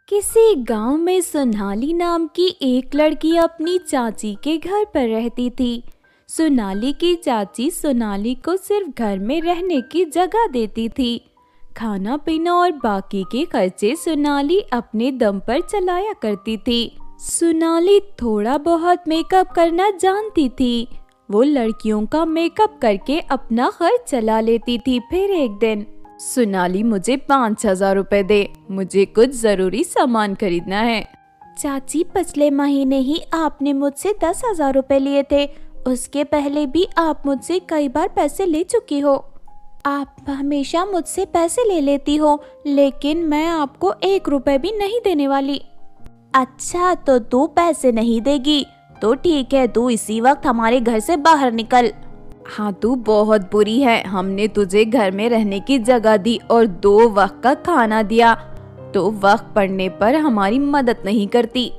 किसी गांव में सोनाली नाम की एक लड़की अपनी चाची के घर पर रहती थी। सोनाली की चाची सोनाली को सिर्फ घर में रहने की जगह देती थी। खाना पीना और बाकी के खर्चे सोनाली अपने दम पर चलाया करती थी। सोनाली थोड़ा बहुत मेकअप करना जानती थी। वो लड़कियों का मेकअप करके अपना खर्च चला लेती थी। फिर एक दिन, सोनाली मुझे 5,000 रुपए दे, मुझे कुछ जरूरी सामान खरीदना है। चाची, पिछले महीने ही आपने मुझसे 10,000 रुपए लिए थे। उसके पहले भी आप मुझसे कई बार पैसे ले चुकी हो। आप हमेशा मुझसे पैसे ले लेती हो, लेकिन मैं आपको 1 रुपए भी नहीं देने वाली। अच्छा, तो तू पैसे नहीं देगी तो ठीक है, तू इसी वक्त हमारे घर से बाहर निकल। हाँ, तू बहुत बुरी है। हमने तुझे घर में रहने की जगह दी और 2 वक्त का खाना दिया, तो वक्त पड़ने पर हमारी मदद नहीं करती।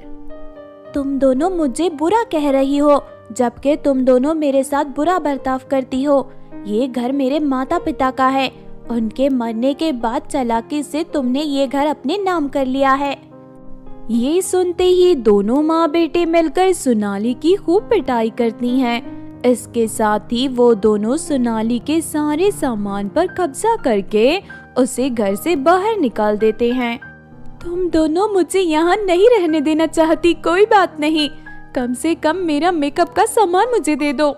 तुम दोनों मुझे बुरा कह रही हो, जबकि तुम दोनों मेरे साथ बुरा बर्ताव करती हो। ये घर मेरे माता पिता का है। उनके मरने के बाद चालाकी से तुमने ये घर अपने नाम कर लिया है। ये सुनते ही दोनों माँ बेटे मिलकर सोनाली की खूब पिटाई करती हैं। इसके साथ ही वो दोनों सोनाली के सारे सामान पर कब्जा करके उसे घर से बाहर निकाल देते हैं। तुम दोनों मुझे यहाँ नहीं रहने देना चाहती, कोई बात नहीं, कम से कम मेरा मेकअप का सामान मुझे दे दो।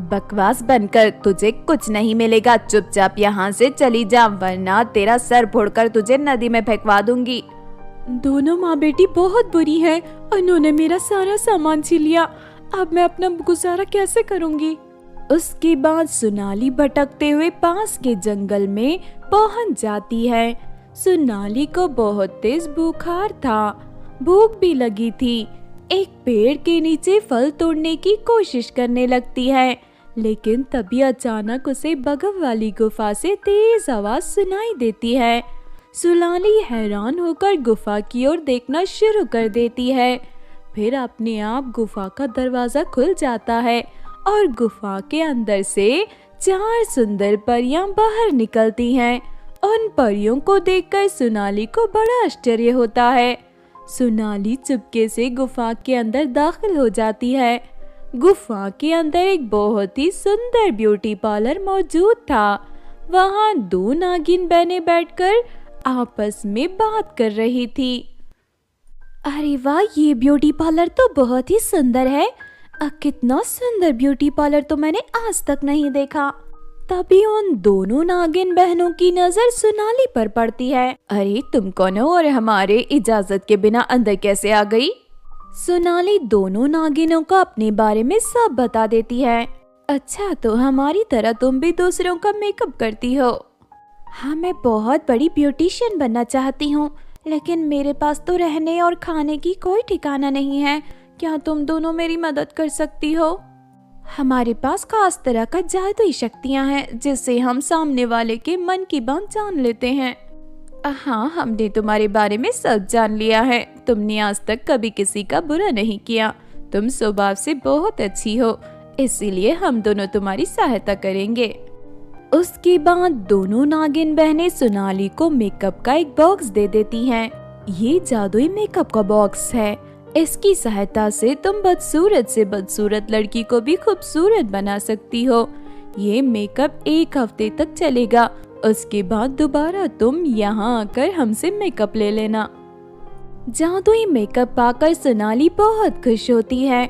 बकवास बनकर तुझे कुछ नहीं मिलेगा। चुपचाप यहाँ से चली जा, वरना तेरा सर फोड़कर तुझे नदी में फेंकवा दूंगी। दोनों माँ बेटी बहुत बुरी हैं। उन्होंने मेरा सारा सामान छीन लिया। अब मैं अपना गुजारा कैसे करूंगी? उसके बाद सोनाली भटकते हुए पास के जंगल में पहुंच जाती है। सोनाली को बहुत तेज बुखार था, भूख भी लगी थी। एक पेड़ के नीचे फल तोड़ने की कोशिश करने लगती है, लेकिन तभी अचानक उसे बगल वाली गुफा से तेज आवाज सुनाई देती है। सोनाली हैरान होकर गुफा की ओर देखना शुरू कर देती है। फिर अपने आप गुफा का दरवाजा खुल जाता है और गुफा के अंदर से 4 सुंदर परियां बाहर निकलती हैं। उन परियों को देखकर सोनाली को बड़ा आश्चर्य होता है। सोनाली चुपके से गुफा के अंदर दाखिल हो जाती है। गुफा के अंदर एक बहुत ही सुंदर ब्यूटी पार्लर मौजूद था। वहाँ 2 नागिन बहनें बैठकर आपस में बात कर रही थी। अरे वाह, ये ब्यूटी पार्लर तो बहुत ही सुंदर है। कितना सुंदर ब्यूटी पार्लर तो मैंने आज तक नहीं देखा। तभी उन दोनों नागिन बहनों की नजर सोनाली पर पड़ती है। अरे तुम कौन हो और हमारे इजाजत के बिना अंदर कैसे आ गई? सोनाली दोनों नागिनों को अपने बारे में सब बता देती है। अच्छा, तो हमारी तरह तुम भी दूसरों का मेकअप करती हो? हाँ, मैं बहुत बड़ी ब्यूटिशियन बनना चाहती हूँ, लेकिन मेरे पास तो रहने और खाने की कोई ठिकाना नहीं है। क्या तुम दोनों मेरी मदद कर सकती हो? हमारे पास खास तरह का जादुई शक्तियाँ हैं, जिससे हम सामने वाले के मन की बात जान लेते हैं। हाँ, हमने तुम्हारे बारे में सब जान लिया है। तुमने आज तक कभी किसी का बुरा नहीं किया। तुम स्वभाव से बहुत अच्छी हो, इसीलिए हम दोनों तुम्हारी सहायता करेंगे। उसके बाद दोनों नागिन बहनें सोनाली को मेकअप का एक बॉक्स दे देती हैं। ये जादुई मेकअप का बॉक्स है। इसकी सहायता से तुम बदसूरत से बदसूरत लड़की को भी खूबसूरत बना सकती हो। ये मेकअप 1 हफ्ते तक चलेगा। उसके बाद दोबारा तुम यहाँ आकर हमसे मेकअप ले लेना। जादुई मेकअप पाकर सोनाली बहुत खुश होती है।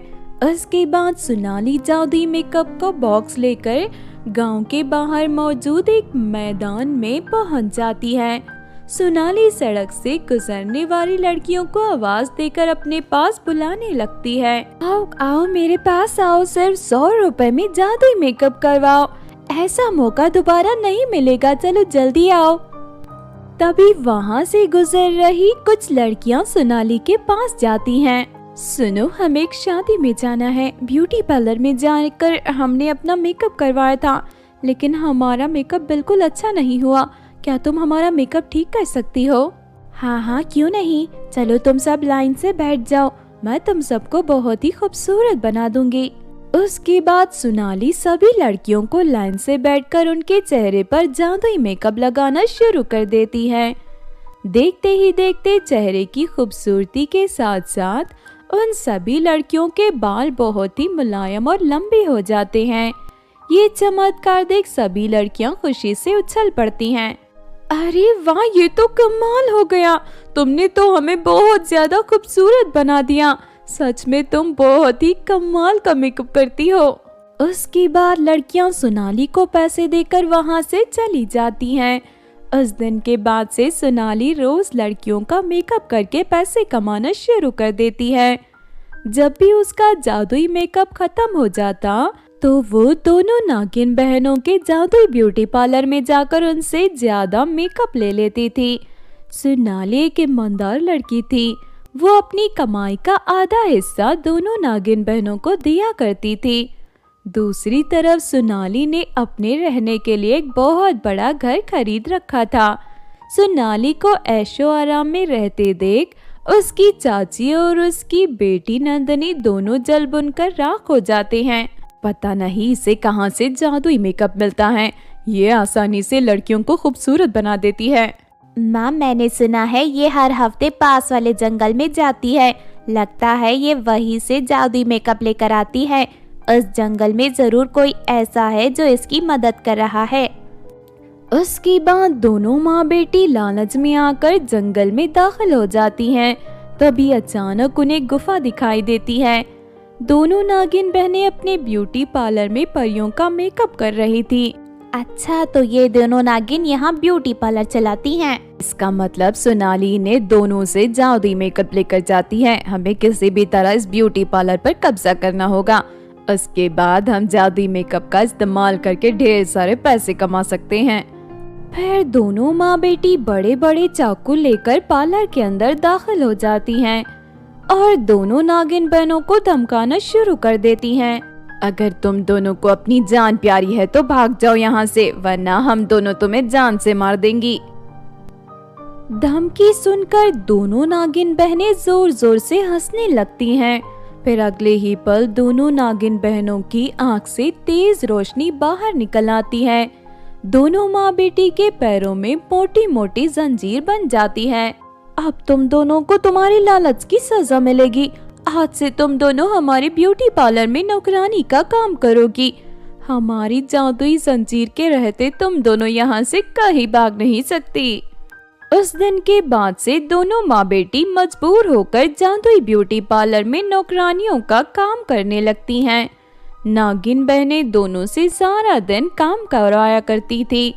उसके बाद सोनाली जादुई मेकअप का बॉक्स लेकर गांव के बाहर मौजूद एक मैदान में पहुंच जाती है। सोनाली सड़क से गुजरने वाली लड़कियों को आवाज देकर अपने पास बुलाने लगती है। आओ आओ, मेरे पास आओ, सिर्फ 100 रुपए में जादुई मेकअप करवाओ। ऐसा मौका दोबारा नहीं मिलेगा, चलो जल्दी आओ। तभी वहाँ से गुजर रही कुछ लड़कियाँ सोनाली के पास जाती हैं। सुनो, हमें एक शादी में जाना है। ब्यूटी पार्लर में जाकर हमने अपना मेकअप करवाया था, लेकिन हमारा मेकअप बिल्कुल अच्छा नहीं हुआ। क्या तुम हमारा मेकअप ठीक कर सकती हो? हाँ हाँ, क्यों नहीं। चलो तुम सब लाइन से बैठ जाओ, मैं तुम सबको बहुत ही खूबसूरत बना दूंगी। उसके बाद सोनाली सभी लड़कियों को लाइन से बैठकर उनके चेहरे पर जादुई मेकअप लगाना शुरू कर देती है। देखते ही देखते चेहरे की खूबसूरती के साथ साथ उन सभी लड़कियों के बाल बहुत ही मुलायम और लंबे हो जाते हैं। ये चमत्कार देख सभी लड़कियां खुशी से उछल पड़ती हैं। अरे वाह, ये तो कमाल हो गया, तुमने तो हमें बहुत ज्यादा खूबसूरत बना दिया। सच में तुम बहुत ही कमाल का मेकअप करती हो। उसके बाद लड़कियां सोनाली को पैसे देकर वहां से चली जाती हैं। उस दिन के बाद से सोनाली रोज लड़कियों का मेकअप करके पैसे कमाना शुरू कर देती है। जब भी उसका जादुई मेकअप खत्म हो जाता तो वो दोनों नागिन बहनों के जादुई ब्यूटी पार्लर में जाकर उनसे ज्यादा मेकअप ले लेती थी। सोनाली एक ईमानदार लड़की थी। वो अपनी कमाई का आधा हिस्सा दोनों नागिन बहनों को दिया करती थी। दूसरी तरफ सोनाली ने अपने रहने के लिए एक बहुत बड़ा घर खरीद रखा था। सोनाली को ऐशो आराम में रहते देख उसकी चाची और उसकी बेटी नंदनी दोनों जल बुनकर राख हो जाते हैं। पता नहीं इसे कहां से जादुई मेकअप मिलता है, ये आसानी से लड़कियों को खूबसूरत बना देती है। माँ, मैंने सुना है ये हर हफ्ते पास वाले जंगल में जाती है। लगता है ये वहीं से जादुई मेकअप लेकर आती है। उस जंगल में जरूर कोई ऐसा है जो इसकी मदद कर रहा है। उसके बाद दोनों माँ बेटी लालच में आकर जंगल में दाखिल हो जाती हैं। तभी अचानक उन्हें गुफा दिखाई देती है। दोनों नागिन बहनें अपने ब्यूटी पार्लर में परियों का मेकअप कर रही थी। अच्छा, तो ये दोनों नागिन यहाँ ब्यूटी पार्लर चलाती हैं। इसका मतलब सोनाली ने दोनों से जादुई मेकअप लेकर जाती है। हमें किसी भी तरह इस ब्यूटी पार्लर पर कब्जा करना होगा। उसके बाद हम जादुई मेकअप का इस्तेमाल करके ढेर सारे पैसे कमा सकते हैं। फिर दोनों माँ बेटी बड़े बड़े चाकू लेकर पार्लर के अंदर दाखिल हो जाती हैं और दोनों नागिन बहनों को धमकाना शुरू कर देती हैं। अगर तुम दोनों को अपनी जान प्यारी है तो भाग जाओ यहाँ से, वरना हम दोनों तुम्हें जान से मार देंगी। धमकी सुनकर दोनों नागिन बहनें जोर जोर से हंसने लगती हैं। फिर अगले ही पल दोनों नागिन बहनों की आंख से तेज रोशनी बाहर निकल आती है। दोनों माँ बेटी के पैरों में मोटी मोटी जंजीर बन जाती है। अब तुम दोनों को तुम्हारी लालच की सजा मिलेगी। आज से तुम दोनों हमारे ब्यूटी पार्लर में नौकरानी का काम करोगी। हमारी जादुई जंजीर के रहते तुम दोनों यहाँ से कहीं भाग नहीं सकती। उस दिन के बाद से दोनों माँ बेटी मजबूर होकर जादुई ब्यूटी पार्लर में नौकरानियों का काम करने लगती हैं। नागिन बहनें दोनों से सारा दिन काम करवाया करती थी।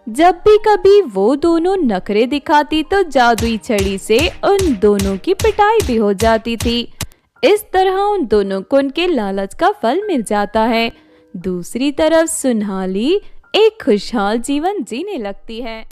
जब भी कभी वो दोनों नखरे दिखाती तो जादुई छड़ी से उन दोनों की पिटाई भी हो जाती थी। इस तरह उन दोनों को उनके लालच का फल मिल जाता है। दूसरी तरफ सोनाली एक खुशहाल जीवन जीने लगती है।